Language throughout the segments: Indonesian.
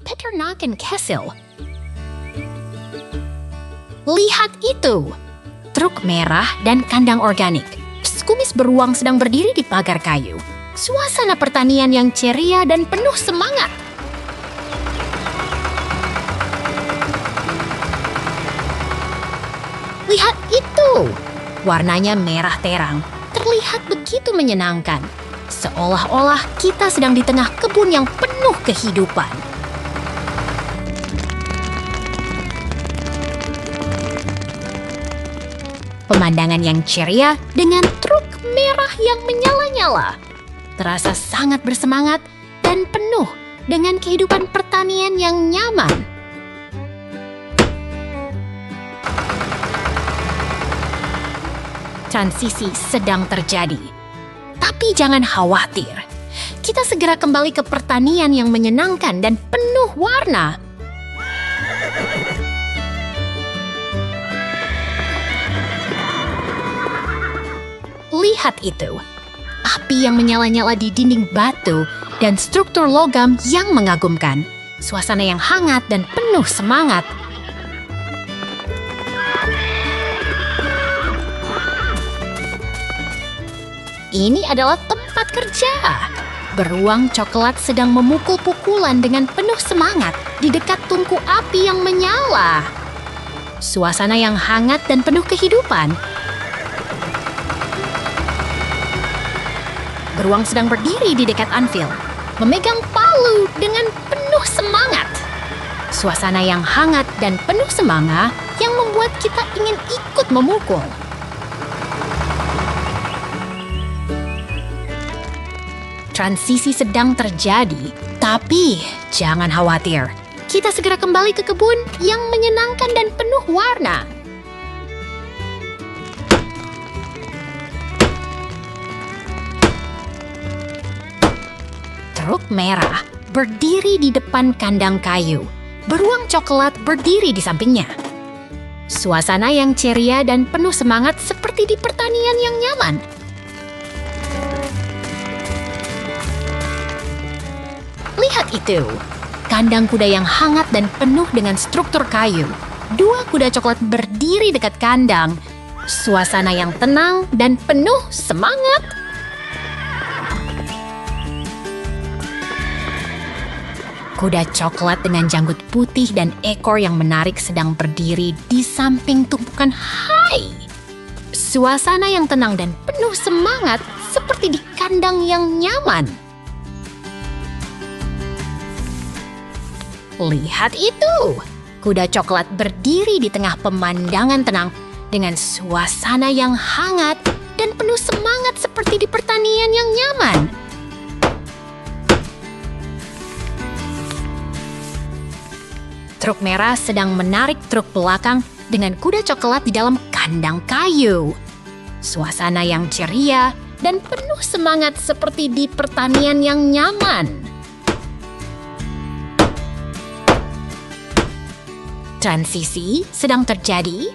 Peternaken Kessel. Lihat itu! Truk merah dan kandang organik. Kumis beruang sedang berdiri di pagar kayu. Suasana pertanian yang ceria dan penuh semangat. Lihat itu! Warnanya merah terang, terlihat begitu menyenangkan. Seolah-olah kita sedang di tengah kebun yang penuh kehidupan. Pemandangan yang ceria dengan truk merah yang menyala-nyala. Terasa sangat bersemangat dan penuh dengan kehidupan pertanian yang nyaman. Transisi sedang terjadi. Tapi jangan khawatir. Kita segera kembali ke pertanian yang menyenangkan dan penuh warna. Lihat itu. Api yang menyala-nyala di dinding batu dan struktur logam yang mengagumkan. Suasana yang hangat dan penuh semangat. Ini adalah tempat kerja. Beruang coklat sedang memukul pukulan dengan penuh semangat di dekat tungku api yang menyala. Suasana yang hangat dan penuh kehidupan. Beruang sedang berdiri di dekat anvil, memegang palu dengan penuh semangat. Suasana yang hangat dan penuh semangat yang membuat kita ingin ikut memukul. Transisi sedang terjadi, tapi jangan khawatir. Kita segera kembali ke kebun yang menyenangkan dan penuh warna. Truk merah berdiri di depan kandang kayu. Beruang coklat berdiri di sampingnya. Suasana yang ceria dan penuh semangat seperti di pertanian yang nyaman. Lihat itu, kandang kuda yang hangat dan penuh dengan struktur kayu. Dua kuda coklat berdiri dekat kandang. Suasana yang tenang dan penuh semangat. Kuda coklat dengan janggut putih dan ekor yang menarik sedang berdiri di samping tumpukan hai. Suasana yang tenang dan penuh semangat seperti di kandang yang nyaman. Lihat itu! Kuda coklat berdiri di tengah pemandangan tenang dengan suasana yang hangat dan penuh semangat seperti di pertanian yang nyaman. Truk merah sedang menarik truk belakang dengan kuda coklat di dalam kandang kayu. Suasana yang ceria dan penuh semangat seperti di pertanian yang nyaman. Transisi sedang terjadi,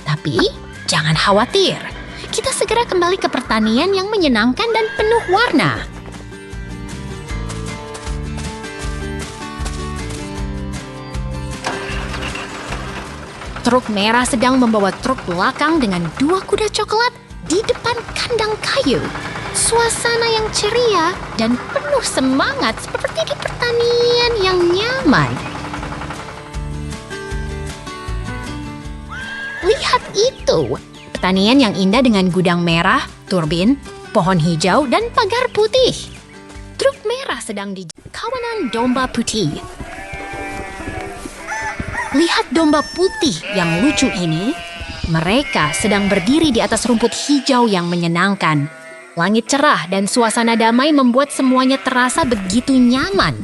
tapi jangan khawatir. Kita segera kembali ke pertanian yang menyenangkan dan penuh warna. Truk merah sedang membawa truk belakang dengan dua kuda coklat di depan kandang kayu. Suasana yang ceria dan penuh semangat seperti di pertanian yang nyaman. Lihat itu, pertanian yang indah dengan gudang merah, turbin, pohon hijau, dan pagar putih. Truk merah sedang di kawanan domba putih. Lihat domba putih yang lucu ini. Mereka sedang berdiri di atas rumput hijau yang menyenangkan. Langit cerah dan suasana damai membuat semuanya terasa begitu nyaman.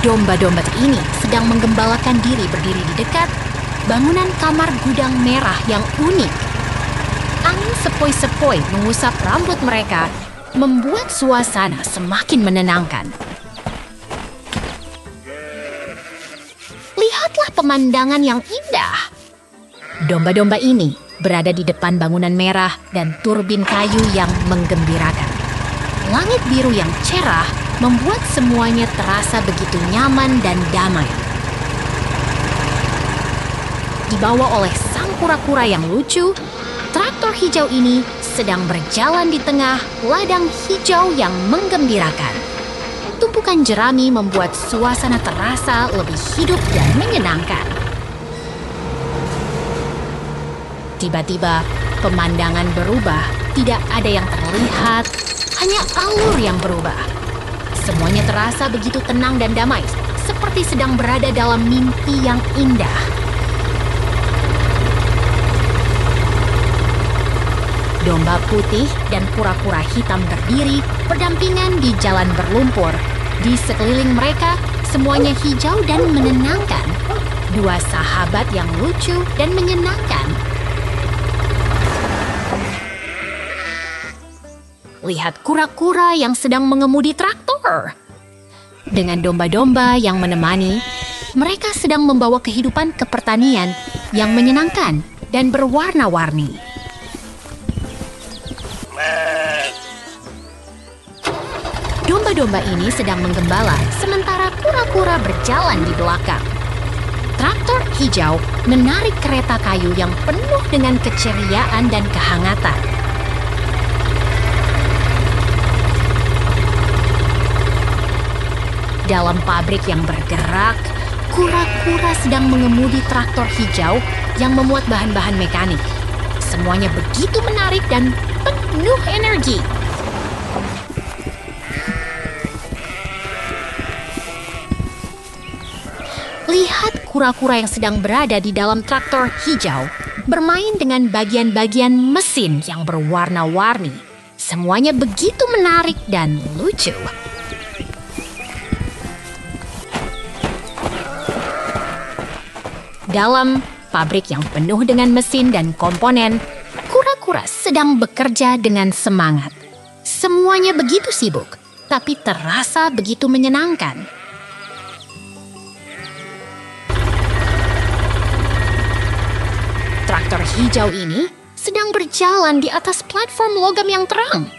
Domba-domba ini sedang menggembalakan diri berdiri di dekat bangunan kamar gudang merah yang unik. Angin sepoi-sepoi mengusap rambut mereka, membuat suasana semakin menenangkan. Lihatlah pemandangan yang indah. Domba-domba ini berada di depan bangunan merah dan turbin kayu yang menggembirakan. Langit biru yang cerah membuat semuanya terasa begitu nyaman dan damai. Dibawa oleh sang kura-kura yang lucu, traktor hijau ini sedang berjalan di tengah ladang hijau yang menggembirakan. Tumpukan jerami membuat suasana terasa lebih hidup dan menyenangkan. Tiba-tiba, pemandangan berubah. Tidak ada yang terlihat, hanya alur yang berubah. Semuanya terasa begitu tenang dan damai, seperti sedang berada dalam mimpi yang indah. Domba putih dan kura-kura hitam berdiri berdampingan di jalan berlumpur. Di sekeliling mereka, semuanya hijau dan menenangkan. Dua sahabat yang lucu dan menyenangkan. Lihat kura-kura yang sedang mengemudi traktor. Dengan domba-domba yang menemani, mereka sedang membawa kehidupan ke pertanian yang menyenangkan dan berwarna-warni. Domba-domba ini sedang menggembala, sementara kura-kura berjalan di belakang. Traktor hijau menarik kereta kayu yang penuh dengan keceriaan dan kehangatan. Dalam pabrik yang bergerak, kura-kura sedang mengemudi traktor hijau yang memuat bahan-bahan mekanik. Semuanya begitu menarik dan penuh energi. Lihat kura-kura yang sedang berada di dalam traktor hijau bermain dengan bagian-bagian mesin yang berwarna-warni. Semuanya begitu menarik dan lucu. Dalam pabrik yang penuh dengan mesin dan komponen, kura-kura sedang bekerja dengan semangat. Semuanya begitu sibuk, tapi terasa begitu menyenangkan. Traktor hijau ini sedang berjalan di atas platform logam yang terang.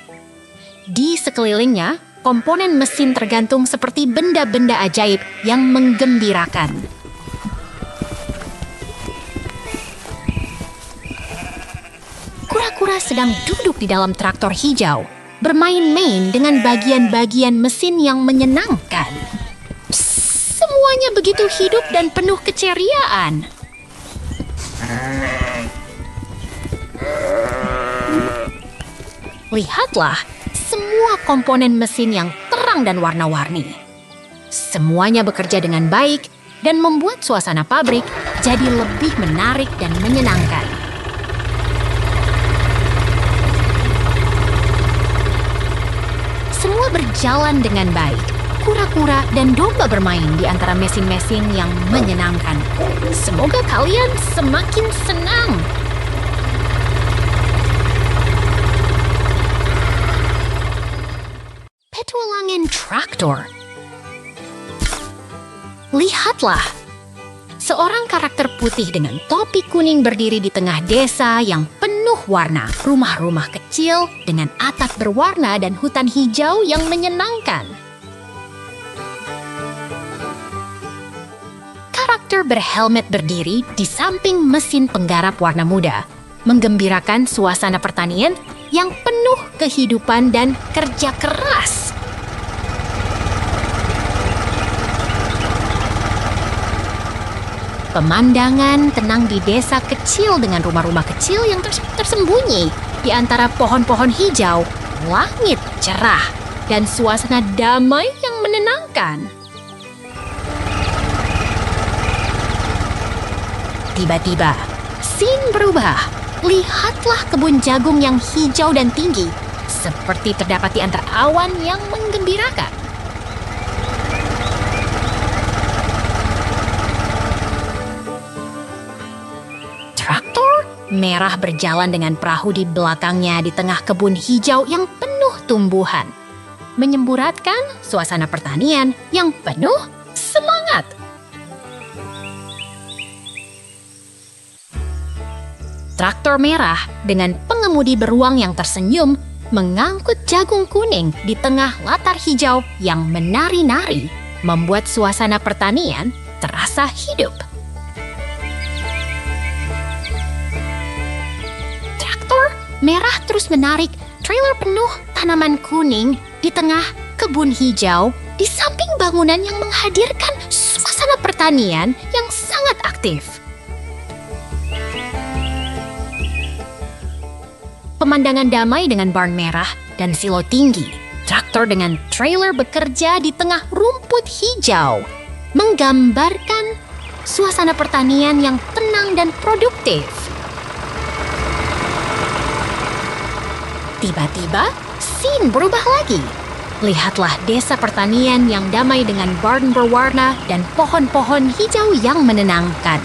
Di sekelilingnya, komponen mesin tergantung seperti benda-benda ajaib yang menggembirakan. Kura-kura sedang duduk di dalam traktor hijau, bermain-main dengan bagian-bagian mesin yang menyenangkan. Semuanya begitu hidup dan penuh keceriaan. Lihatlah, semua komponen mesin yang terang dan warna-warni. Semuanya bekerja dengan baik dan membuat suasana pabrik jadi lebih menarik dan menyenangkan. Semua berjalan dengan baik. Kura-kura dan domba bermain di antara mesin-mesin yang menyenangkan. Semoga kalian semakin senang. Petualangan traktor. Lihatlah, seorang karakter putih dengan topi kuning berdiri di tengah desa yang penuh warna, rumah-rumah kecil dengan atap berwarna dan hutan hijau yang menyenangkan. Karakter berhelmet berdiri di samping mesin penggarap warna muda, menggembirakan suasana pertanian yang penuh kehidupan dan kerja keras. Pemandangan tenang di desa kecil dengan rumah-rumah kecil yang tersembunyi di antara pohon-pohon hijau, langit cerah, dan suasana damai yang menenangkan. Tiba-tiba, scene berubah. Lihatlah kebun jagung yang hijau dan tinggi, seperti terdapat di antara awan yang menggembirakan. Traktor merah berjalan dengan perahu di belakangnya di tengah kebun hijau yang penuh tumbuhan, menyemburatkan suasana pertanian yang penuh semangat. Traktor merah dengan pengemudi beruang yang tersenyum mengangkut jagung kuning di tengah latar hijau yang menari-nari, membuat suasana pertanian terasa hidup. Traktor merah terus menarik trailer penuh tanaman kuning di tengah kebun hijau di samping bangunan yang menghadirkan suasana pertanian yang sangat aktif. Pemandangan damai dengan barn merah dan silo tinggi. Traktor dengan trailer bekerja di tengah rumput hijau, menggambarkan suasana pertanian yang tenang dan produktif. Tiba-tiba, scene berubah lagi. Lihatlah desa pertanian yang damai dengan barn berwarna dan pohon-pohon hijau yang menenangkan.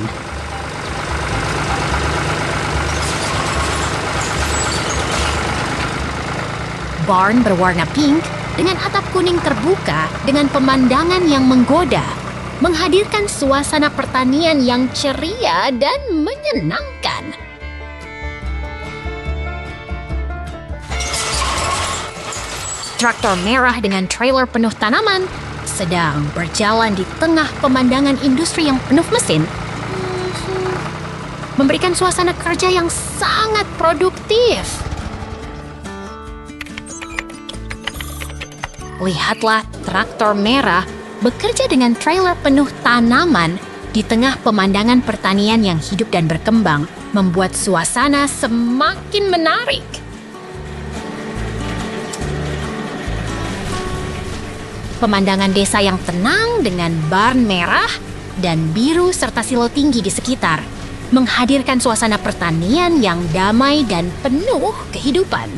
Barn berwarna pink dengan atap kuning terbuka dengan pemandangan yang menggoda, menghadirkan suasana pertanian yang ceria dan menyenangkan. Traktor merah dengan trailer penuh tanaman sedang berjalan di tengah pemandangan industri yang penuh mesin, memberikan suasana kerja yang sangat produktif. Lihatlah traktor merah bekerja dengan trailer penuh tanaman di tengah pemandangan pertanian yang hidup dan berkembang, membuat suasana semakin menarik. Pemandangan desa yang tenang dengan barn merah dan biru serta silo tinggi di sekitar menghadirkan suasana pertanian yang damai dan penuh kehidupan.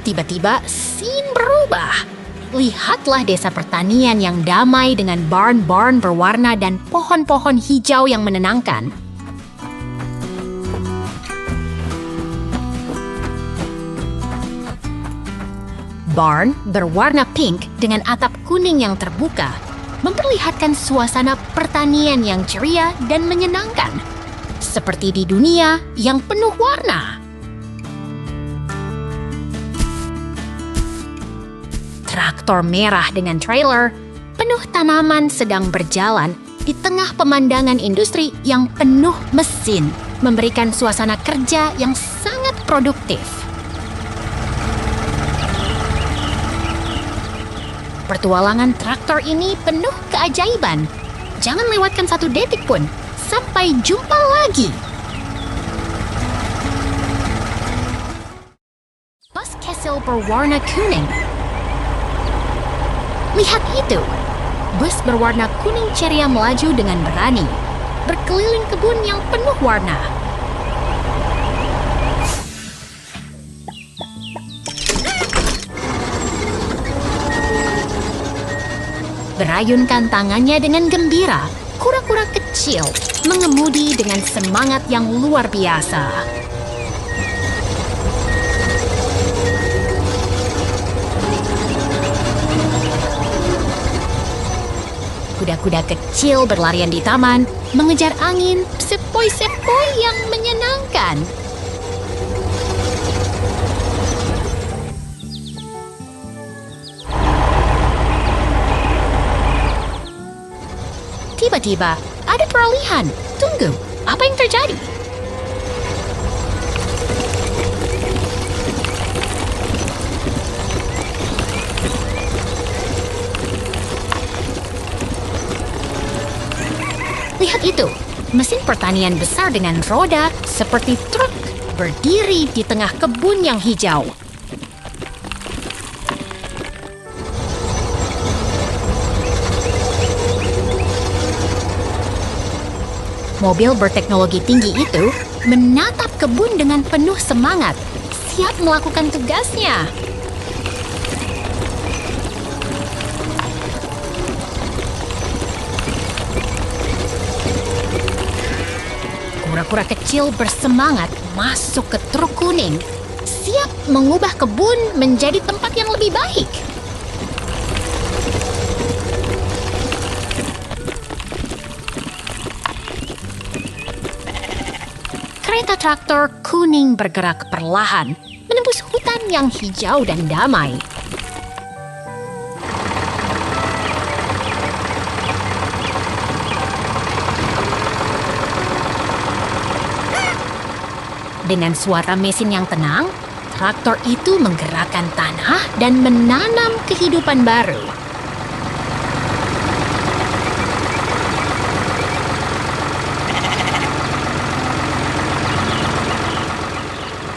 Tiba-tiba, scene berubah. Lihatlah desa pertanian yang damai dengan barn-barn berwarna dan pohon-pohon hijau yang menenangkan. Barn berwarna pink dengan atap kuning yang terbuka, memperlihatkan suasana pertanian yang ceria dan menyenangkan, seperti di dunia yang penuh warna. Traktor merah dengan trailer penuh tanaman sedang berjalan di tengah pemandangan industri yang penuh mesin, memberikan suasana kerja yang sangat produktif. Pertualangan traktor ini penuh keajaiban. Jangan lewatkan satu detik pun. Sampai jumpa lagi. Bus Kessel berwarna kuning. Lihat itu. Bus berwarna kuning ceria melaju dengan berani, berkeliling kebun yang penuh warna. Berayunkan tangannya dengan gembira, kura-kura kecil mengemudi dengan semangat yang luar biasa. Kuda-kuda kecil berlarian di taman, mengejar angin sepoi-sepoi yang menyenangkan. Tiba-tiba, ada peralihan. Tunggu, apa yang terjadi? Lihat itu, mesin pertanian besar dengan roda seperti truk berdiri di tengah kebun yang hijau. Mobil berteknologi tinggi itu menatap kebun dengan penuh semangat, siap melakukan tugasnya. Kura-kura kecil bersemangat masuk ke truk kuning, siap mengubah kebun menjadi tempat yang lebih baik. Kereta traktor kuning bergerak perlahan, menembus hutan yang hijau dan damai. Dengan suara mesin yang tenang, traktor itu menggerakkan tanah dan menanam kehidupan baru.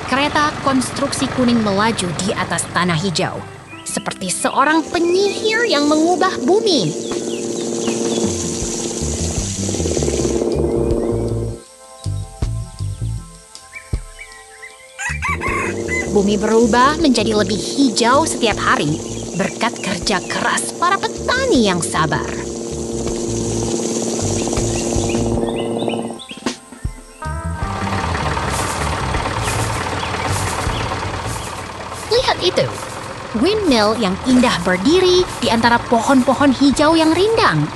Kereta konstruksi kuning melaju di atas tanah hijau, seperti seorang penyihir yang mengubah bumi. Bumi berubah menjadi lebih hijau setiap hari berkat kerja keras para petani yang sabar. Lihat itu, windmill yang indah berdiri di antara pohon-pohon hijau yang rindang.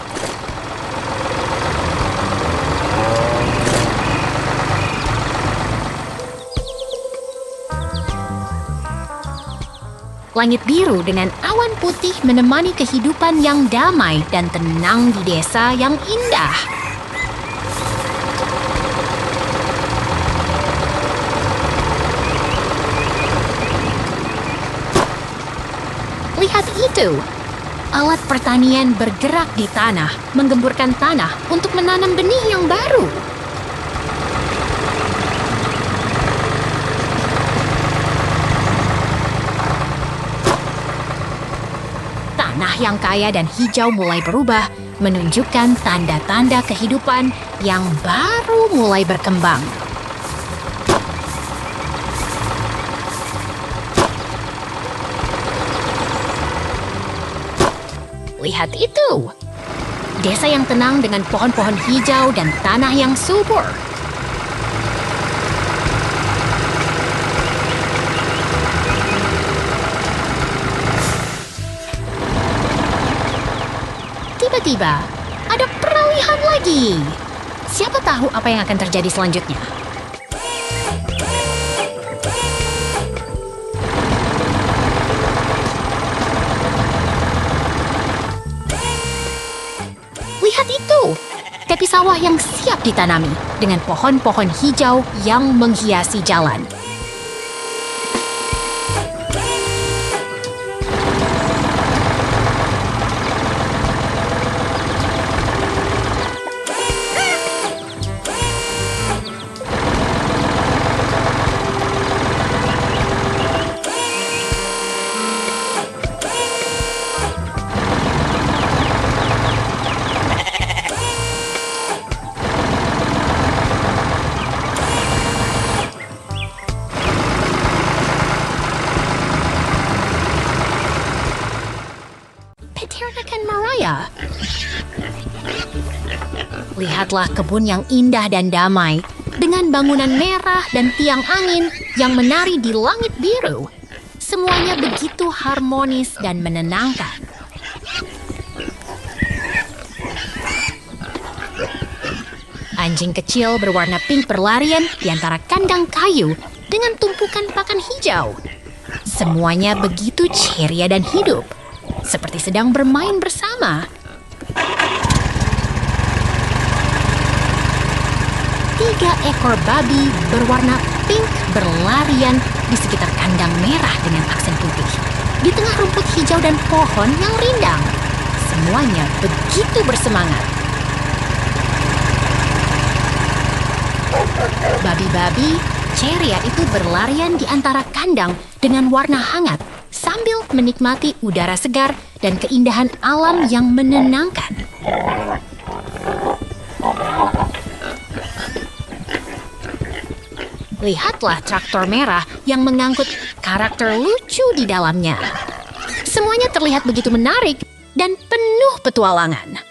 Langit biru dengan awan putih menemani kehidupan yang damai dan tenang di desa yang indah. Lihat itu, alat pertanian bergerak di tanah, menggemburkan tanah untuk menanam benih yang baru. Tanah yang kaya dan hijau mulai berubah, menunjukkan tanda-tanda kehidupan yang baru mulai berkembang. Lihat itu, desa yang tenang dengan pohon-pohon hijau dan tanah yang subur. Tiba-tiba, ada peralihan lagi. Siapa tahu apa yang akan terjadi selanjutnya? Lihat itu, tepi sawah yang siap ditanami dengan pohon-pohon hijau yang menghiasi jalan. Peternakan Mariah. Lihatlah kebun yang indah dan damai dengan bangunan merah dan tiang angin yang menari di langit biru. Semuanya begitu harmonis dan menenangkan. Anjing kecil berwarna pink berlarian di antara kandang kayu dengan tumpukan pakan hijau. Semuanya begitu ceria dan hidup, seperti sedang bermain bersama. Tiga ekor babi berwarna pink berlarian di sekitar kandang merah dengan aksen putih. Di tengah rumput hijau dan pohon yang rindang. Semuanya begitu bersemangat. Babi-babi ceria itu berlarian di antara kandang dengan warna hangat sambil menikmati udara segar dan keindahan alam yang menenangkan. Lihatlah traktor merah yang mengangkut karakter lucu di dalamnya. Semuanya terlihat begitu menarik dan penuh petualangan.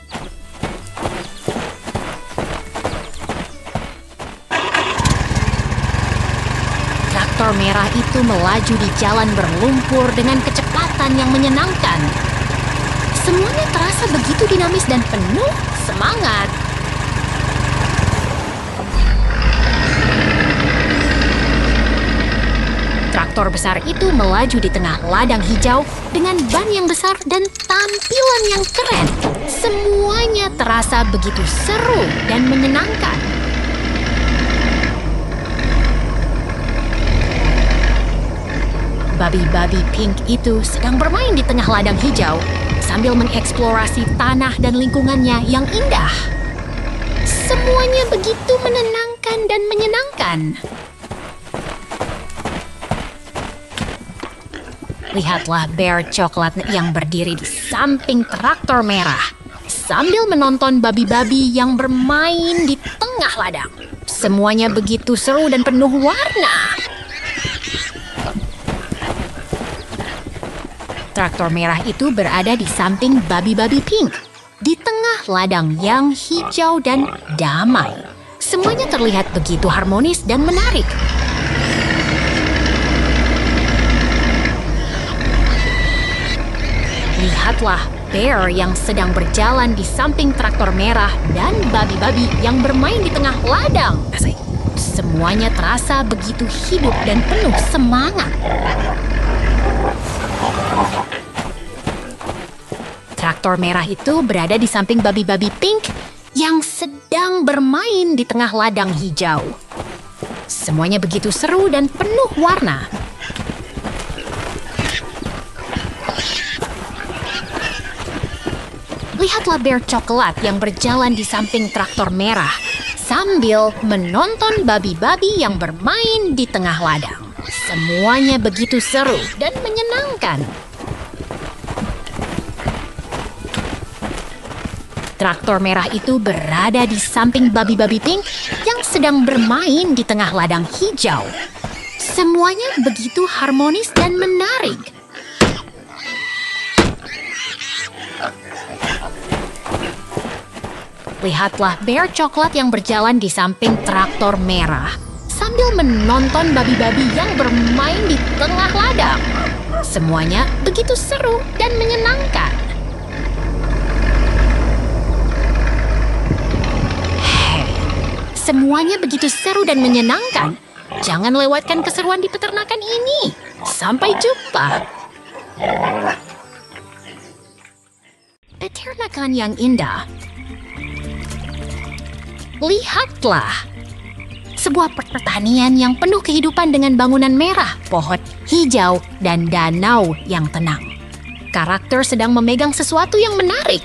Traktor merah itu melaju di jalan berlumpur dengan kecepatan yang menyenangkan. Semuanya terasa begitu dinamis dan penuh semangat. Traktor besar itu melaju di tengah ladang hijau dengan ban yang besar dan tampilan yang keren. Semuanya terasa begitu seru dan menyenangkan. Babi-babi pink itu sedang bermain di tengah ladang hijau sambil mengeksplorasi tanah dan lingkungannya yang indah. Semuanya begitu menenangkan dan menyenangkan. Lihatlah bear coklat yang berdiri di samping traktor merah sambil menonton babi-babi yang bermain di tengah ladang. Semuanya begitu seru dan penuh warna. Traktor merah itu berada di samping babi-babi pink, di tengah ladang yang hijau dan damai. Semuanya terlihat begitu harmonis dan menarik. Lihatlah bear yang sedang berjalan di samping traktor merah dan babi-babi yang bermain di tengah ladang. Semuanya terasa begitu hidup dan penuh semangat. Traktor merah itu berada di samping babi-babi pink yang sedang bermain di tengah ladang hijau. Semuanya begitu seru dan penuh warna. Lihatlah bear coklat yang berjalan di samping traktor merah sambil menonton babi-babi yang bermain di tengah ladang. Semuanya begitu seru dan menyenangkan. Traktor merah itu berada di samping babi-babi pink yang sedang bermain di tengah ladang hijau. Semuanya begitu harmonis dan menarik. Lihatlah bear coklat yang berjalan di samping traktor merah sambil menonton babi-babi yang bermain di tengah ladang. Semuanya begitu seru dan menyenangkan. Semuanya begitu seru dan menyenangkan. Jangan lewatkan keseruan di peternakan ini. Sampai jumpa. Peternakan yang indah. Lihatlah. Sebuah pertanian yang penuh kehidupan dengan bangunan merah, pohon hijau, dan danau yang tenang. Karakter sedang memegang sesuatu yang menarik.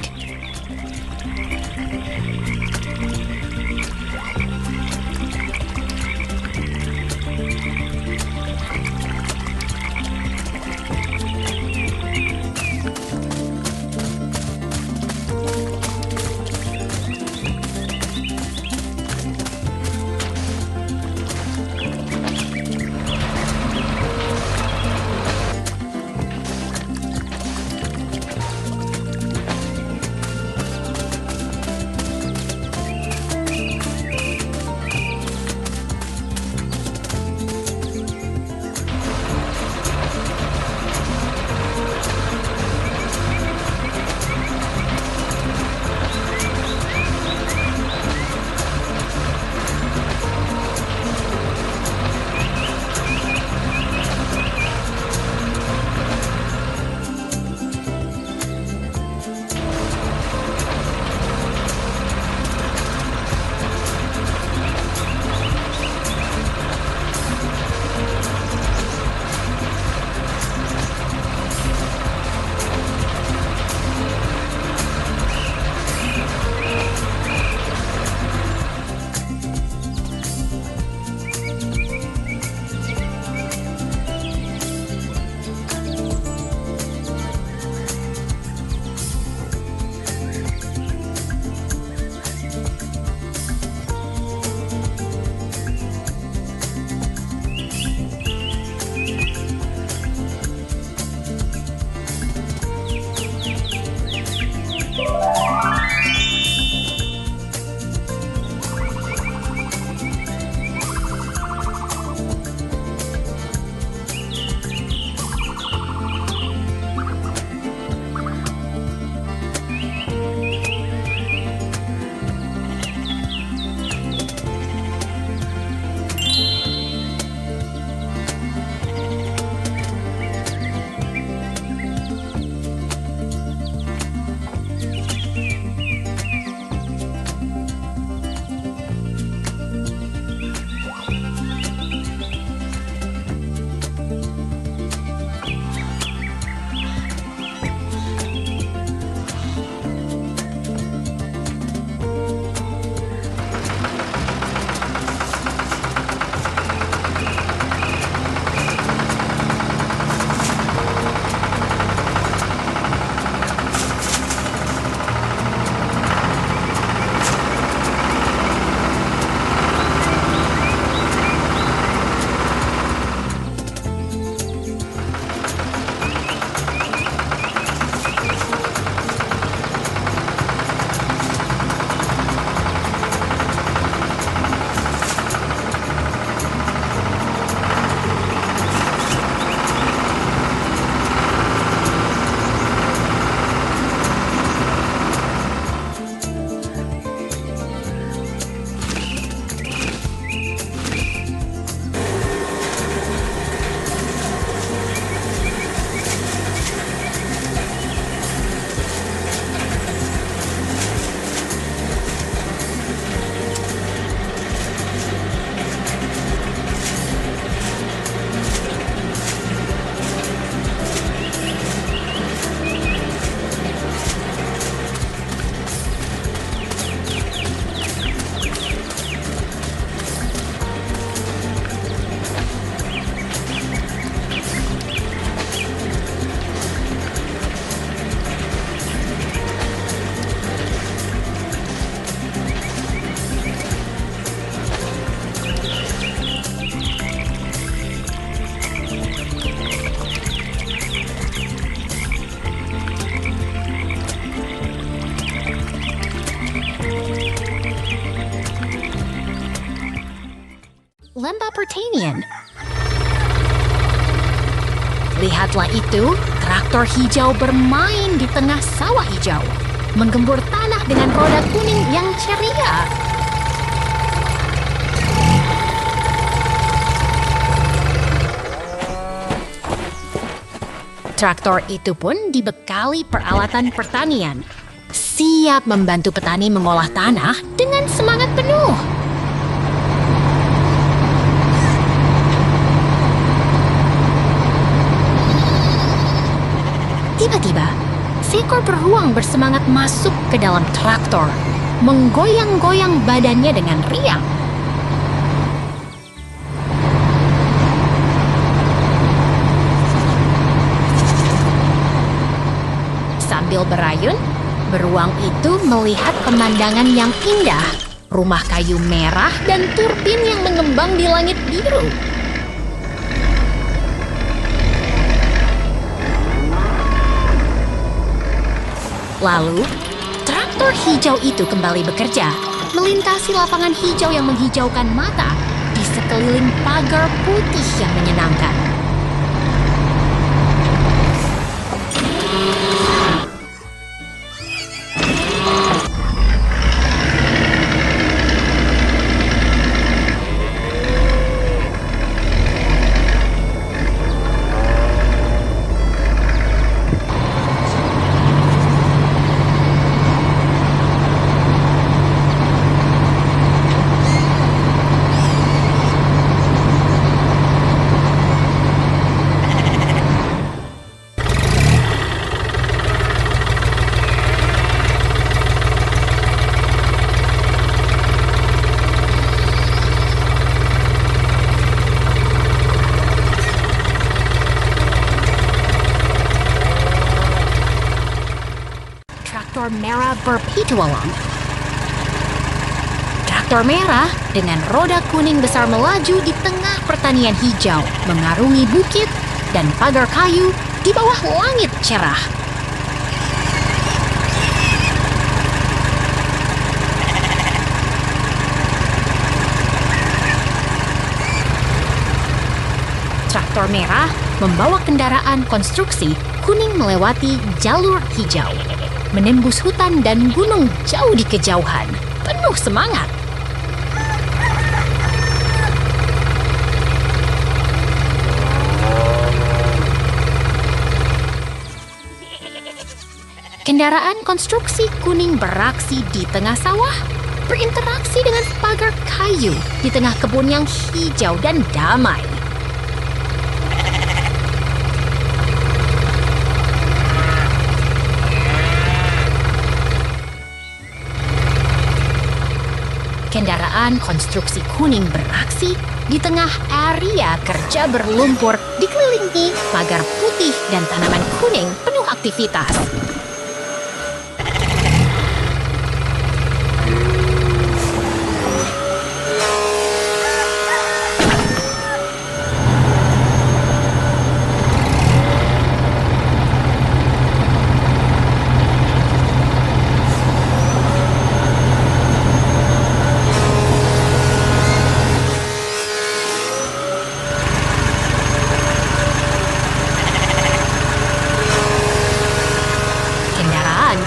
pertanian. Lihatlah itu, traktor hijau bermain di tengah sawah hijau, menggembur tanah dengan roda kuning yang ceria. Traktor itu pun dibekali peralatan pertanian, siap membantu petani mengolah tanah dengan semangat penuh. Tiba-tiba, seekor beruang bersemangat masuk ke dalam traktor, menggoyang-goyang badannya dengan riang. Sambil berayun, beruang itu melihat pemandangan yang indah, rumah kayu merah dan turbin yang mengembang di langit biru. Lalu, traktor hijau itu kembali bekerja, melintasi lapangan hijau yang menghijaukan mata di sekeliling pagar putih yang menyenangkan. Traktor merah berpetualang. Traktor merah dengan roda kuning besar melaju di tengah pertanian hijau, mengarungi bukit dan pagar kayu di bawah langit cerah. Traktor merah membawa kendaraan konstruksi kuning melewati jalur hijau, menembus hutan dan gunung jauh di kejauhan, penuh semangat. Kendaraan konstruksi kuning beraksi di tengah sawah, berinteraksi dengan pagar kayu di tengah kebun yang hijau dan damai. Kendaraan konstruksi kuning beraksi di tengah area kerja berlumpur dikelilingi pagar putih dan tanaman kuning penuh aktivitas.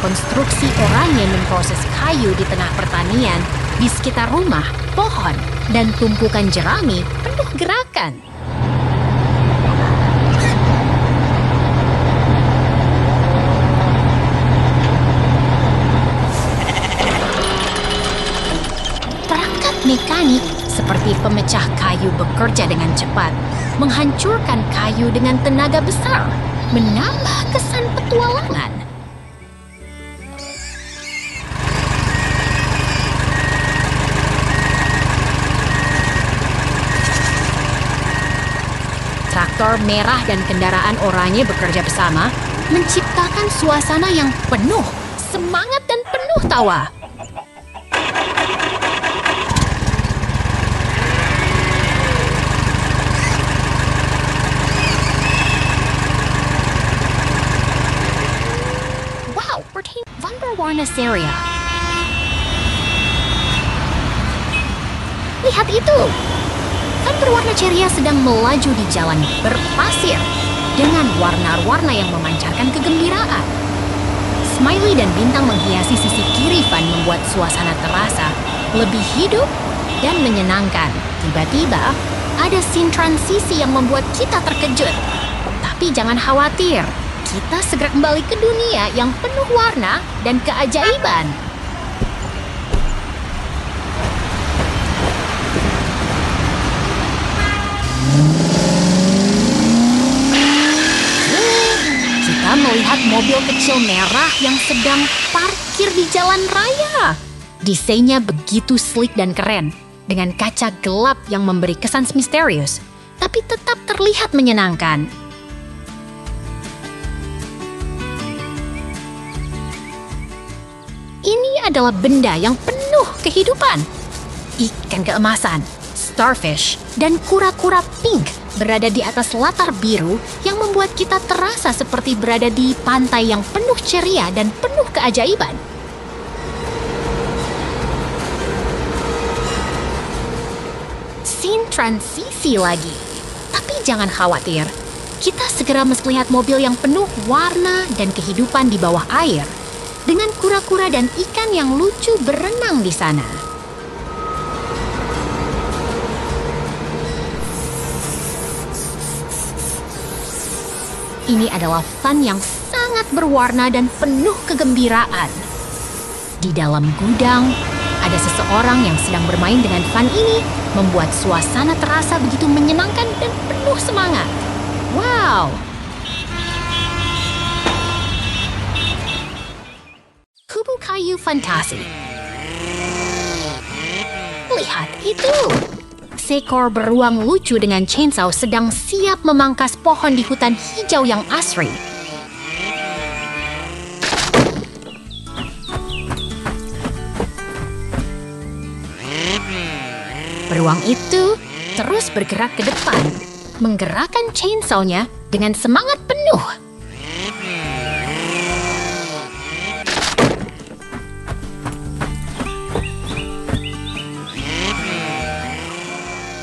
Konstruksi oranye memproses kayu di tengah pertanian, di sekitar rumah, pohon, dan tumpukan jerami penuh gerakan. Perangkat mekanik seperti pemecah kayu bekerja dengan cepat, menghancurkan kayu dengan tenaga besar, menambah kesan petualangan. Traktor merah dan kendaraan oranye bekerja bersama, menciptakan suasana yang penuh semangat dan penuh tawa. Wow, Van berwarna ceria. Lihat itu! Van berwarna ceria sedang melaju di jalan berpasir dengan warna-warna yang memancarkan kegembiraan. Smiley dan bintang menghiasi sisi kiri Van membuat suasana terasa lebih hidup dan menyenangkan. Tiba-tiba, ada scene transisi yang membuat kita terkejut. Tapi jangan khawatir, kita segera kembali ke dunia yang penuh warna dan keajaiban. Kita melihat mobil kecil merah yang sedang parkir di jalan raya. Desainnya begitu sleek dan keren, dengan kaca gelap yang memberi kesan misterius, tapi tetap terlihat menyenangkan. Ini adalah benda yang penuh kehidupan. Ikan keemasan, starfish, dan kura-kura pink berada di atas latar biru yang membuat kita terasa seperti berada di pantai yang penuh ceria dan penuh keajaiban. Scene transisi lagi. Tapi jangan khawatir, kita segera melihat mobil yang penuh warna dan kehidupan di bawah air, dengan kura-kura dan ikan yang lucu berenang di sana. Ini adalah Van yang sangat berwarna dan penuh kegembiraan. Di dalam gudang, ada seseorang yang sedang bermain dengan Van ini, membuat suasana terasa begitu menyenangkan dan penuh semangat. Wow! Kubu kayu fantasi. Lihat itu! Seekor beruang lucu dengan chainsaw sedang siap memangkas pohon di hutan hijau yang asri. Beruang itu terus bergerak ke depan, menggerakkan chainsaw-nya dengan semangat penuh.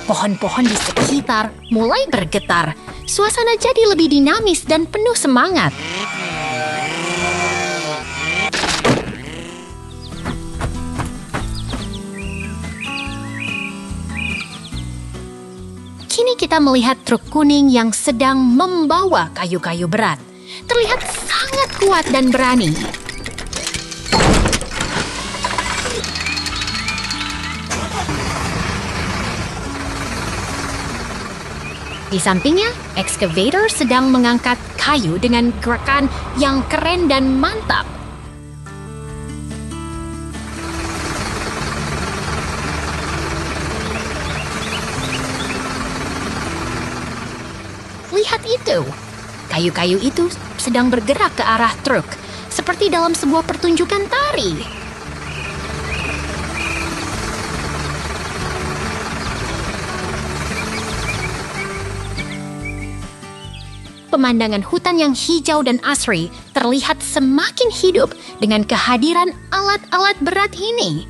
Pohon-pohon di sekitar mulai bergetar. Suasana jadi lebih dinamis dan penuh semangat. Kini kita melihat truk kuning yang sedang membawa kayu-kayu berat. Terlihat sangat kuat dan berani. Di sampingnya, excavator sedang mengangkat kayu dengan gerakan yang keren dan mantap. Lihat itu! Kayu-kayu itu sedang bergerak ke arah truk, seperti dalam sebuah pertunjukan tari. Pemandangan hutan yang hijau dan asri terlihat semakin hidup dengan kehadiran alat-alat berat ini.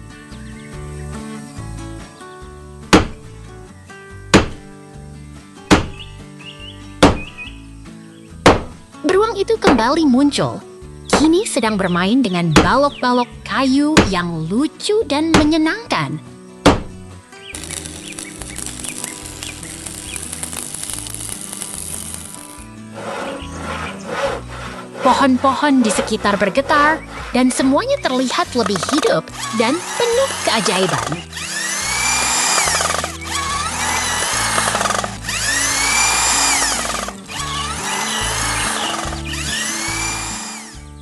Beruang itu kembali muncul. Kini sedang bermain dengan balok-balok kayu yang lucu dan menyenangkan. Pohon-pohon di sekitar bergetar dan semuanya terlihat lebih hidup dan penuh keajaiban.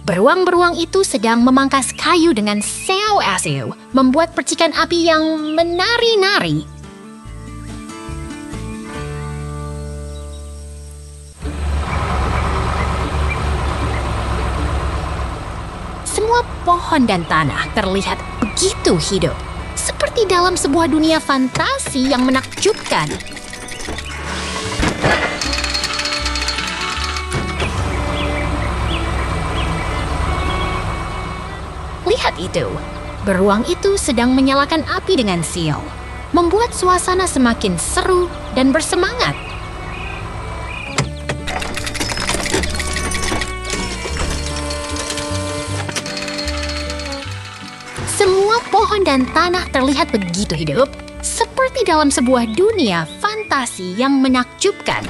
Beruang-beruang itu sedang memangkas kayu dengan sew-asew, membuat percikan api yang menari-nari. Semua pohon dan tanah terlihat begitu hidup, seperti dalam sebuah dunia fantasi yang menakjubkan. Lihat itu, beruang itu sedang menyalakan api dengan sial, membuat suasana semakin seru dan bersemangat. Semua pohon dan tanah terlihat begitu hidup, seperti dalam sebuah dunia fantasi yang menakjubkan.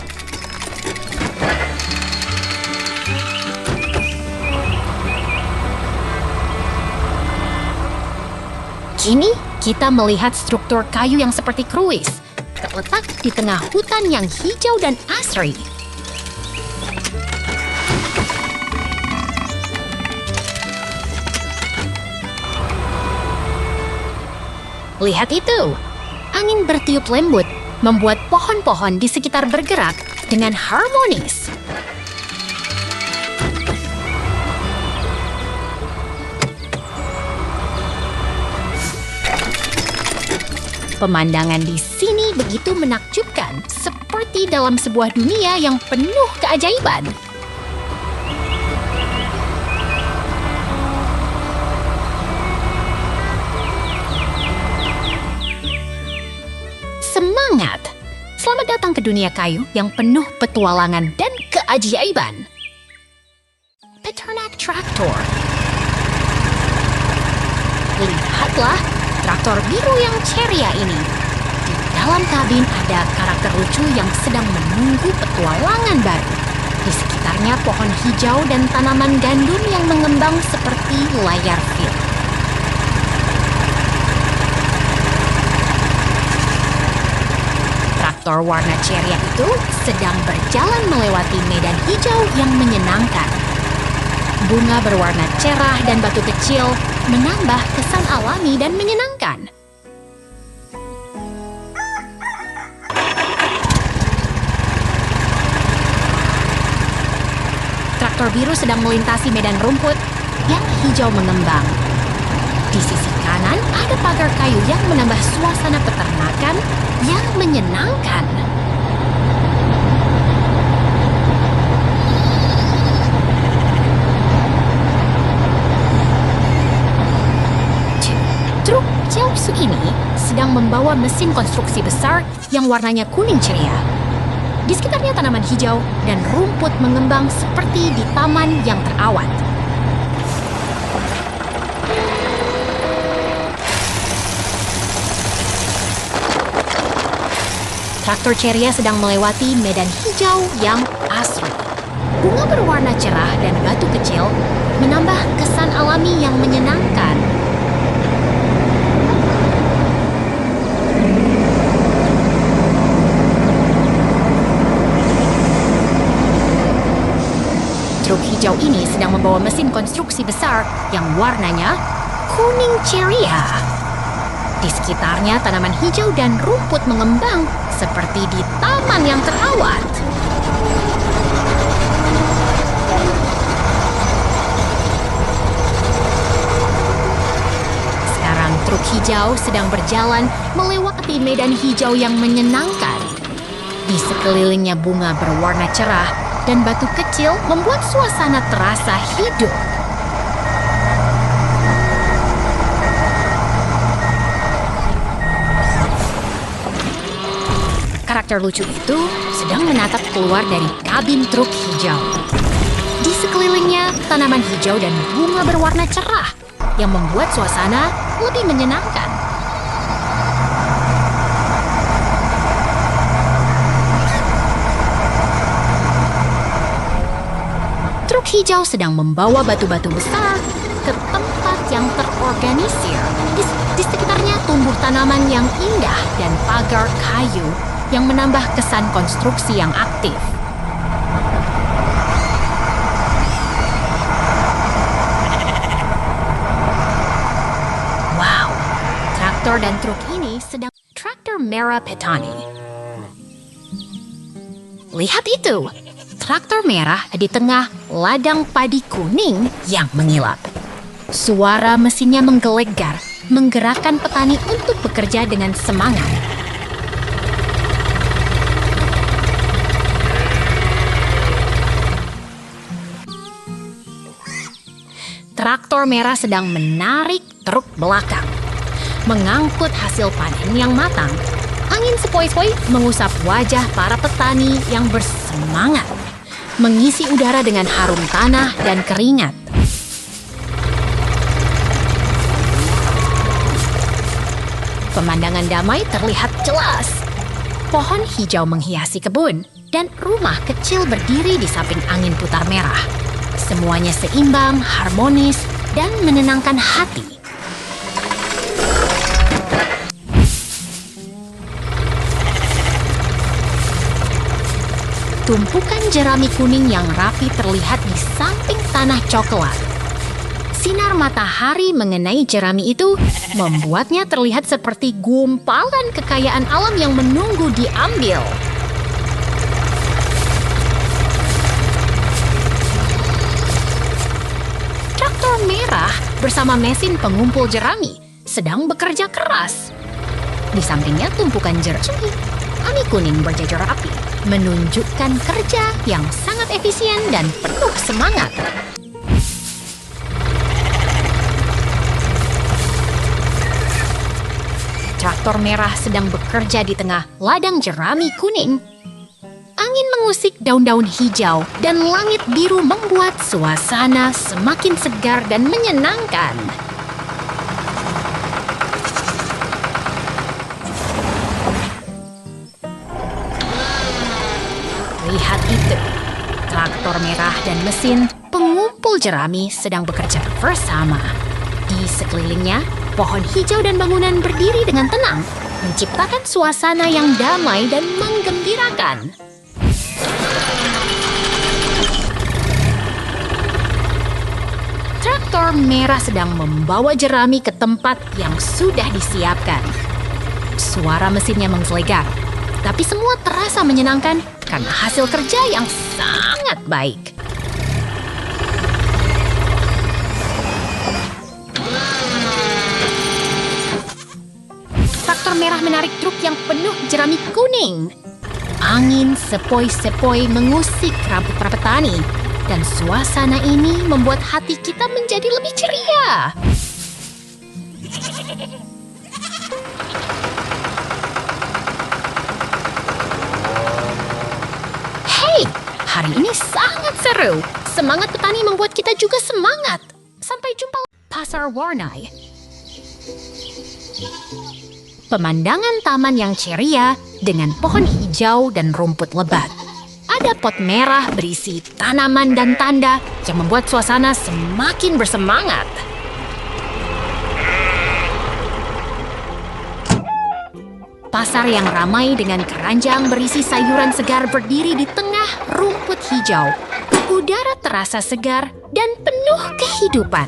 Kini, kita melihat struktur kayu yang seperti kruis, terletak di tengah hutan yang hijau dan asri. Lihat itu, angin bertiup lembut membuat pohon-pohon di sekitar bergerak dengan harmonis. Pemandangan di sini begitu menakjubkan, seperti dalam sebuah dunia yang penuh keajaiban. Semangat! Selamat datang ke dunia kayu yang penuh petualangan dan keajaiban. Peternak Traktor. Lihatlah traktor biru yang ceria ini. Di dalam kabin ada karakter lucu yang sedang menunggu petualangan baru. Di sekitarnya pohon hijau dan tanaman gandum yang mengembang seperti layar film. Traktor warna ceria itu sedang berjalan melewati medan hijau yang menyenangkan. Bunga berwarna cerah dan batu kecil menambah kesan alami dan menyenangkan. Traktor biru sedang melintasi medan rumput yang hijau mengembang. Di sisi kanan ada pagar kayu yang menambah suasana peternakan yang menyenangkan. Truk Jiaosu ini sedang membawa mesin konstruksi besar yang warnanya kuning ceria. Di sekitarnya tanaman hijau dan rumput mengembang seperti di taman yang terawat. Traktor ceria sedang melewati medan hijau yang asri. Bunga berwarna cerah dan batu kecil menambah kesan alami yang menyenangkan. Truk hijau ini sedang membawa mesin konstruksi besar yang warnanya kuning ceria. Di sekitarnya tanaman hijau dan rumput mengembang seperti di taman yang terawat. Sekarang truk hijau sedang berjalan melewati medan hijau yang menyenangkan. Di sekelilingnya bunga berwarna cerah dan batu kecil membuat suasana terasa hidup. Karakter lucu itu sedang menatap keluar dari kabin truk hijau. Di sekelilingnya tanaman hijau dan bunga berwarna cerah yang membuat suasana lebih menyenangkan. Truk hijau sedang membawa batu-batu besar ke tempat yang terorganisir. Di sekitarnya tumbuh tanaman yang indah dan pagar kayu yang menambah kesan konstruksi yang aktif. Wow, traktor dan truk ini sedang traktor merah petani. Lihat itu, traktor merah di tengah ladang padi kuning yang mengilap. Suara mesinnya menggelegar, menggerakkan petani untuk bekerja dengan semangat. Traktor merah sedang menarik truk belakang, mengangkut hasil panen yang matang. Angin sepoi-sepoi mengusap wajah para petani yang bersemangat, mengisi udara dengan harum tanah dan keringat. Pemandangan damai terlihat jelas. Pohon hijau menghiasi kebun, dan rumah kecil berdiri di samping angin putar merah. Semuanya seimbang, harmonis, dan menenangkan hati. Tumpukan jerami kuning yang rapi terlihat di samping tanah coklat. Sinar matahari mengenai jerami itu membuatnya terlihat seperti gumpalan kekayaan alam yang menunggu diambil. Traktor merah bersama mesin pengumpul jerami sedang bekerja keras. Di sampingnya tumpukan jerami kuning berjajar rapi, menunjukkan kerja yang sangat efisien dan penuh semangat. Traktor merah sedang bekerja di tengah ladang jerami kuning. Angin mengusik daun-daun hijau dan langit biru membuat suasana semakin segar dan menyenangkan. Lihat itu, traktor merah dan mesin pengumpul jerami sedang bekerja bersama. Di sekelilingnya, pohon hijau dan bangunan berdiri dengan tenang, menciptakan suasana yang damai dan menggembirakan. Traktor merah sedang membawa jerami ke tempat yang sudah disiapkan. Suara mesinnya menggelegar, tapi semua terasa menyenangkan karena hasil kerja yang sangat baik. Traktor merah menarik truk yang penuh jerami kuning. Angin sepoi-sepoi mengusik rambut para petani, dan suasana ini membuat hati kita menjadi lebih ceria. Hei, hari ini sangat seru. Semangat petani membuat kita juga semangat. Sampai jumpa Pasar Warnai. Pemandangan taman yang ceria dengan pohon hijau dan rumput lebat. Ada pot merah berisi tanaman dan tanda yang membuat suasana semakin bersemangat. Pasar yang ramai dengan keranjang berisi sayuran segar berdiri di tengah rumput hijau. Udara terasa segar dan penuh kehidupan.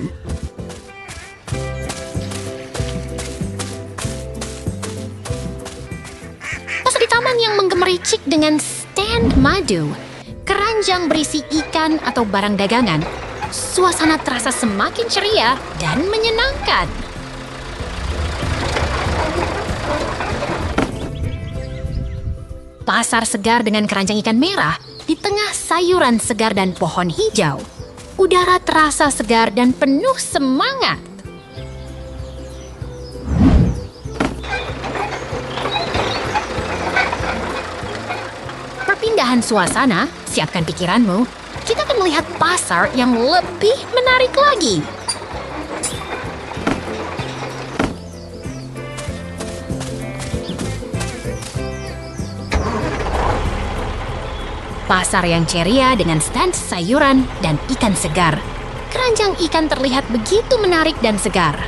Pasar di taman yang menggemericik dengan stand madu, keranjang berisi ikan atau barang dagangan. Suasana terasa semakin ceria dan menyenangkan. Pasar segar dengan keranjang ikan merah di tengah sayuran segar dan pohon hijau. Udara terasa segar dan penuh semangat. Perpindahan suasana, siapkan pikiranmu. Kita akan melihat pasar yang lebih menarik lagi. Pasar yang ceria dengan stand sayuran dan ikan segar. Keranjang ikan terlihat begitu menarik dan segar.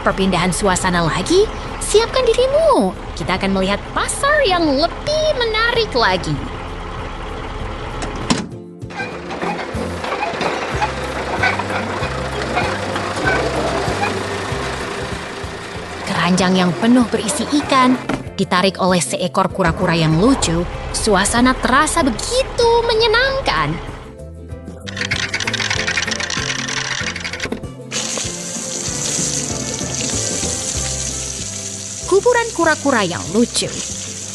Perpindahan suasana lagi, siapkan dirimu. Kita akan melihat pasar yang lebih menarik lagi. Keranjang yang penuh berisi ikan, ditarik oleh seekor kura-kura yang lucu, suasana terasa begitu menyenangkan. Kuburan kura-kura yang lucu.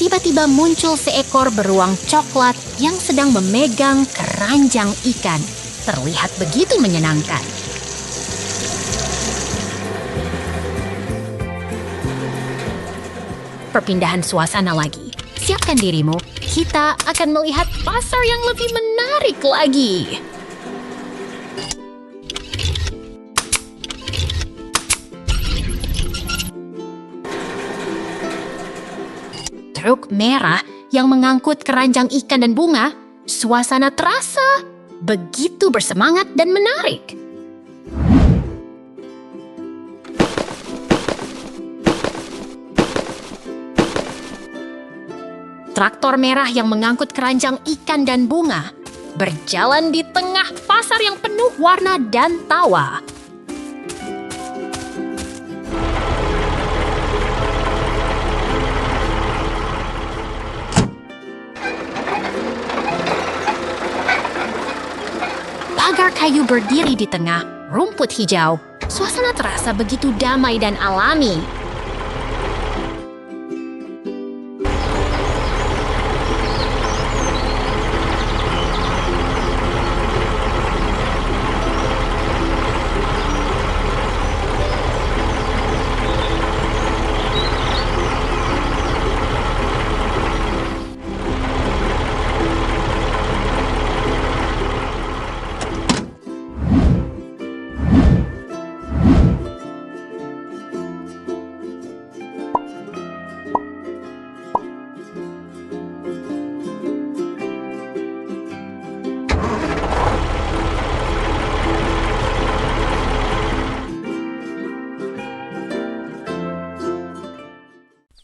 Tiba-tiba muncul seekor beruang coklat yang sedang memegang keranjang ikan. terlihat begitu menyenangkan. Perpindahan suasana lagi. Siapkan dirimu, kita akan melihat pasar yang lebih menarik lagi. Truk merah yang mengangkut keranjang ikan dan bunga, suasana terasa begitu bersemangat dan menarik. Traktor merah yang mengangkut keranjang ikan dan bunga berjalan di tengah pasar yang penuh warna dan tawa. Pagar kayu berdiri di tengah rumput hijau. Suasana terasa begitu damai dan alami.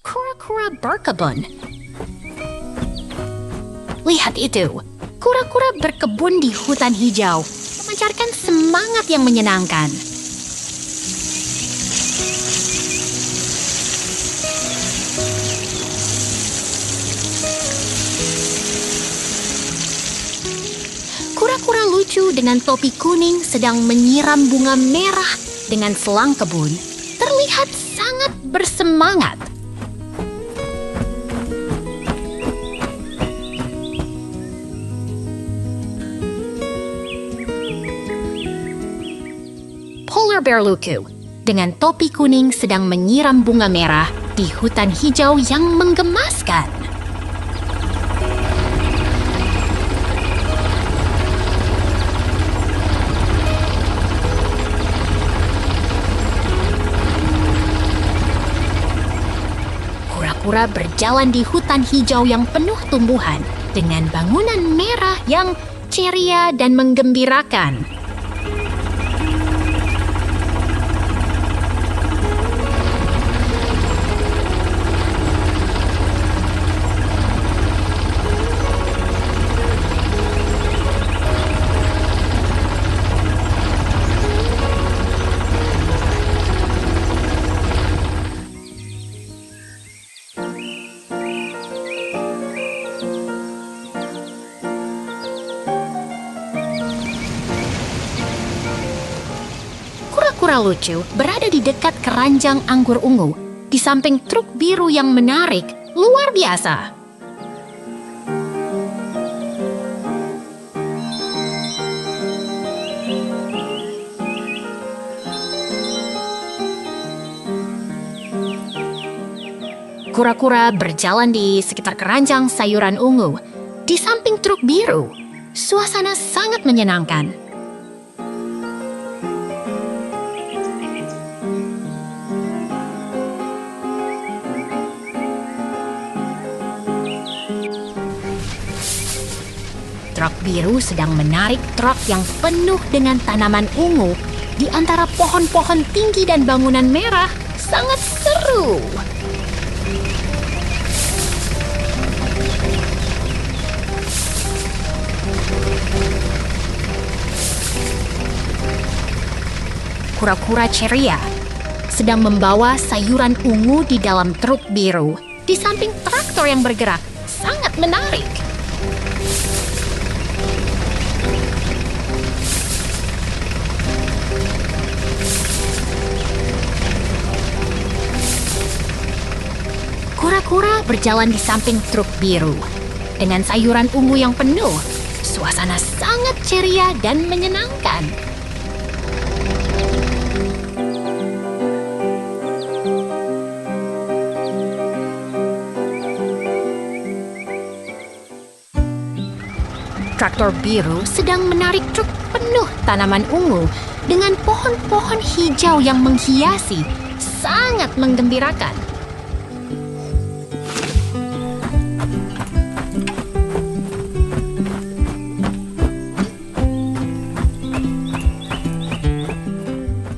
Kura-kura berkebun. Lihat itu, kura-kura berkebun di hutan hijau, memancarkan semangat yang menyenangkan. Kura-kura lucu dengan topi kuning sedang menyiram bunga merah dengan selang kebun, terlihat sangat bersemangat. Polar bear lucu dengan topi kuning sedang menyiram bunga merah di hutan hijau yang menggemaskan. Kura-kura berjalan di hutan hijau yang penuh tumbuhan dengan bangunan merah yang ceria dan menggembirakan. Kura-kura lucu berada di dekat keranjang anggur ungu, di samping truk biru yang menarik, luar biasa. Kura-kura berjalan di sekitar keranjang sayuran ungu, di samping truk biru. Suasana sangat menyenangkan. Truk biru sedang menarik truk yang penuh dengan tanaman ungu di antara pohon-pohon tinggi dan bangunan merah. Sangat seru. Kura-kura ceria sedang membawa sayuran ungu di dalam truk biru di samping traktor yang bergerak. Sangat menarik. Kura-kura berjalan di samping truk biru dengan sayuran ungu yang penuh. suasana sangat ceria dan menyenangkan. Traktor biru sedang menarik truk penuh tanaman ungu dengan pohon-pohon hijau yang menghiasi, sangat menggembirakan.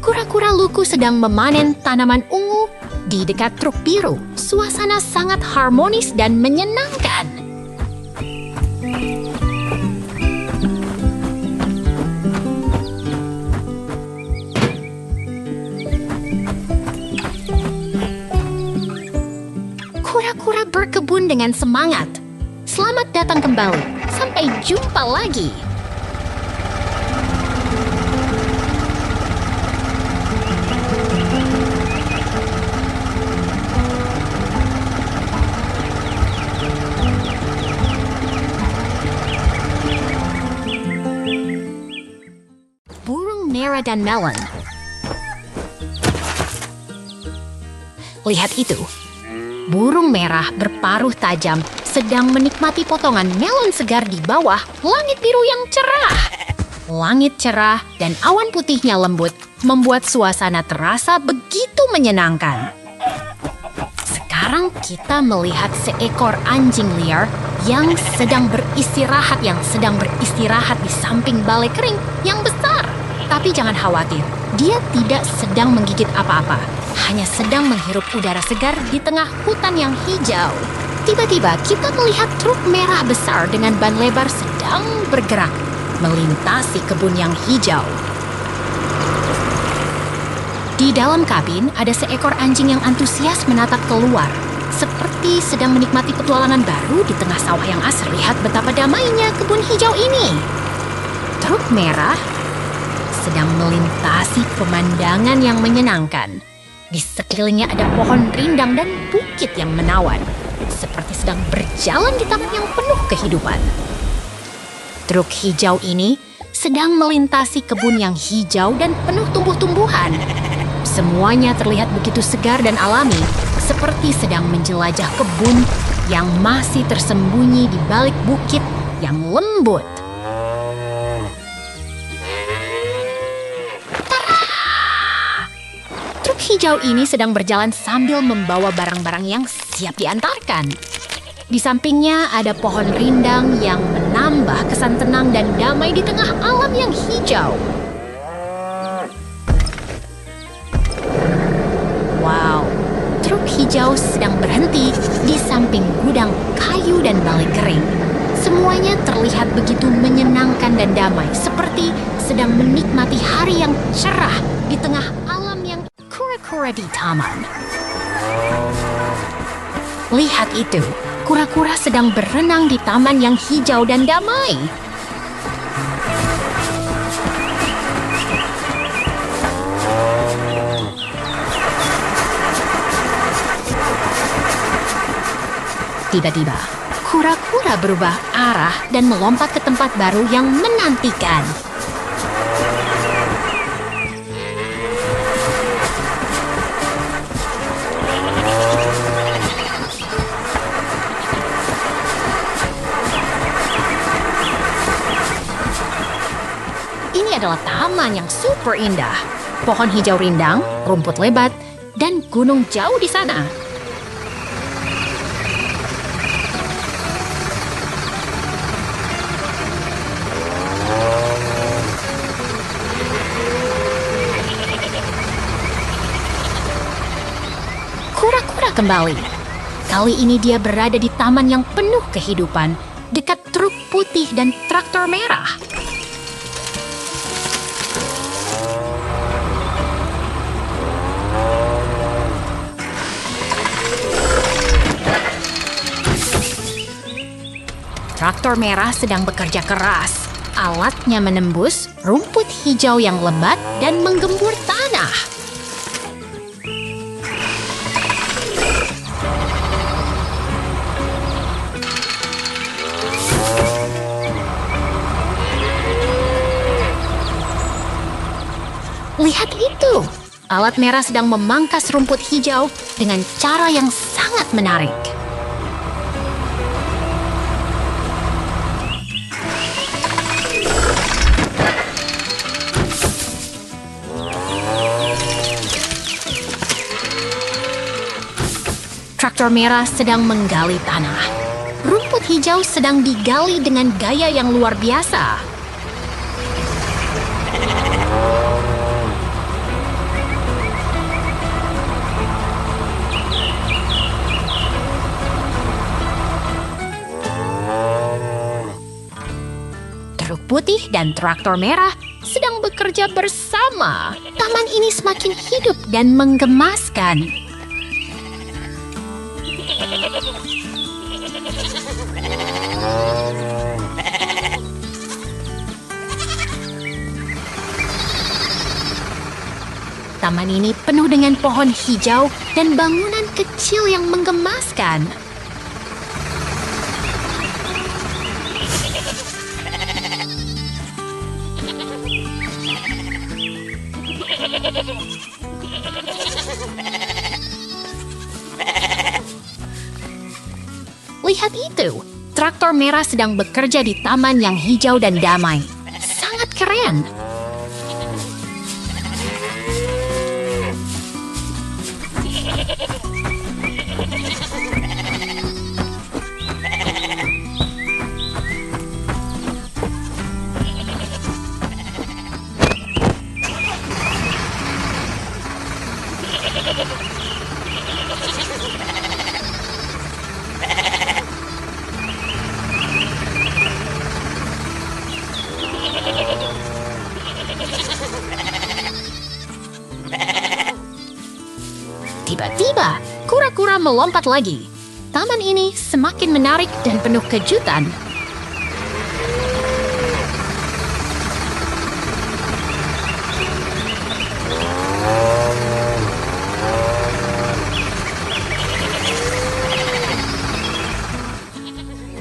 Kura-kura luku sedang memanen tanaman ungu di dekat truk biru. Suasana sangat harmonis dan menyenangkan. Kura-kura berkebun dengan semangat. Selamat datang kembali. Sampai jumpa lagi. Burung merah dan melon. Lihat itu. Burung merah berparuh tajam sedang menikmati potongan melon segar di bawah langit biru yang cerah. Langit cerah dan awan putihnya lembut membuat suasana terasa begitu menyenangkan. Sekarang kita melihat seekor anjing liar yang sedang beristirahat di samping balai kering yang besar. Tapi jangan khawatir, dia tidak sedang menggigit apa-apa. Hanya sedang menghirup udara segar di tengah hutan yang hijau. Tiba-tiba kita melihat truk merah besar dengan ban lebar sedang bergerak melintasi kebun yang hijau. Di dalam kabin ada seekor anjing yang antusias menatap keluar, seperti sedang menikmati petualangan baru di tengah sawah yang asri. Lihat betapa damainya kebun hijau ini. Truk merah sedang melintasi pemandangan yang menyenangkan. Di sekelilingnya ada pohon rindang dan bukit yang menawan, seperti sedang berjalan di taman yang penuh kehidupan. Truk hijau ini sedang melintasi kebun yang hijau dan penuh tumbuh-tumbuhan. Semuanya terlihat begitu segar dan alami, seperti sedang menjelajah kebun yang masih tersembunyi di balik bukit yang lembut. Hijau ini sedang berjalan sambil membawa barang-barang yang siap diantarkan. Di sampingnya ada pohon rindang yang menambah kesan tenang dan damai di tengah alam yang hijau. Wow, truk hijau sedang berhenti di samping gudang kayu dan balai kering. Semuanya terlihat begitu menyenangkan dan damai, seperti sedang menikmati hari yang cerah di tengah alam yang kura-kura di taman. Lihat itu, kura-kura sedang berenang di taman yang hijau dan damai. Tiba-tiba, kura-kura berubah arah dan melompat ke tempat baru yang menantikan. Ini adalah taman yang super indah. Pohon hijau rindang, rumput lebat, dan gunung jauh di sana. Kura-kura kembali. Kali ini dia berada di taman yang penuh kehidupan, dekat truk putih dan traktor merah. Traktor merah sedang bekerja keras. Alatnya menembus rumput hijau yang lebat dan menggembur tanah. Alat merah sedang memangkas rumput hijau dengan cara yang sangat menarik. Traktor merah sedang menggali tanah. Rumput hijau sedang digali dengan gaya yang luar biasa. Truk putih dan traktor merah sedang bekerja bersama. Taman ini semakin hidup dan menggemaskan. Taman ini penuh dengan pohon hijau dan bangunan kecil yang menggemaskan. Lihat itu, traktor merah sedang bekerja di taman yang hijau dan damai. Sangat keren. Tiba-tiba, kura-kura melompat lagi. Taman ini semakin menarik dan penuh kejutan.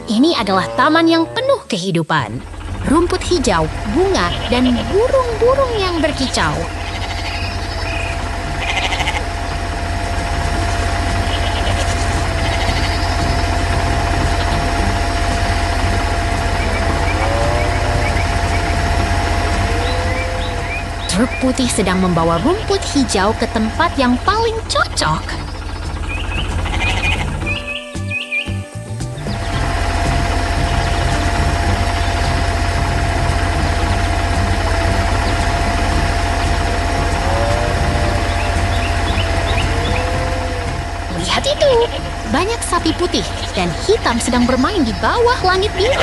Ini adalah taman yang penuh kehidupan. Rumput hijau, bunga, dan burung-burung yang berkicau. Truk putih sedang membawa rumput hijau ke tempat yang paling cocok. Lihat itu, banyak sapi putih dan hitam sedang bermain di bawah langit biru.